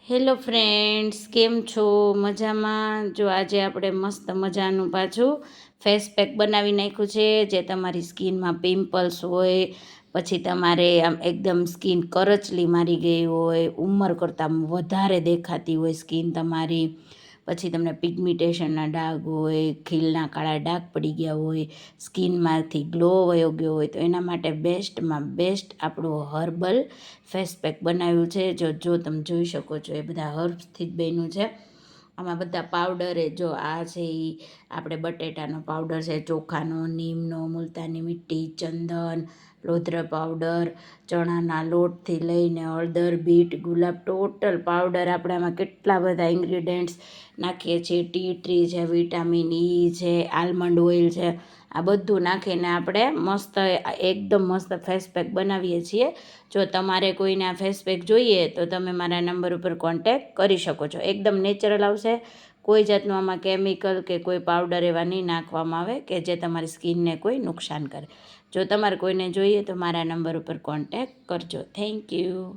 Hello friends, કેમ છો? મજામાં? જો આજે આપણે મસ્ત મજાનું પાછું ફેસ પેક બનાવી નાખ્યું છે, જે તમારી સ્કિનમાં પિમ્પલ્સ હોય, પછી તમારે આમ એકદમ સ્કિન કરચલી મારી ગઈ હોય, ઉંમર કરતાં વધારે દેખાતી હોય સ્કિન તમારી, પછી તમને પિગમિટેશનના ડાઘ હોય, ખીલના કાળા ડાઘ પડી ગયા હોય, સ્કિનમાંથી ગ્લો વયો ગયો હોય, તો એના માટે બેસ્ટમાં બેસ્ટ આપણું હર્બલ ફેસ પેક બનાવ્યું છે. જો તમે જોઈ શકો છો, એ બધા હર્બ્સથી જ બન્યું છે. આમાં બધા પાવડર જો આ છે એ આપણે બટેટાનો પાવડર છે, ચોખાનો, નીમનો, મુલતાની મીઠી, ચંદન, લોધર પાવડર, ચણાના લોટથી લઈને હળદર, બીટ, ગુલાબ, ટોટલ પાવડર. આપણે આમાં કેટલા બધા ઇન્ગ્રીડિયન્ટ્સ નાખીએ છીએ. ટી ટ્રી છે, વિટામિન ઈ છે, આલમંડ ઓઇલ છે, આ બધું નાખીને આપણે મસ્ત એકદમ મસ્ત ફેસ પેક બનાવીએ છીએ. જો તમારે કોઈને આ ફેસ પેક જોઈએ તો તમે મારા નંબર ઉપર કોન્ટેક કરી શકો છો. એકદમ નેચરલ આવશે, કોઈ જાતનું આમાં કેમિકલ કે કોઈ પાવડર એવા નહીં નાખવામાં આવે કે જે તમારી સ્કિનને કોઈ નુકસાન કરે. જો તમારે કોઈને જોઈએ તો મારા નંબર ઉપર કોન્ટેક કરજો. Thank you.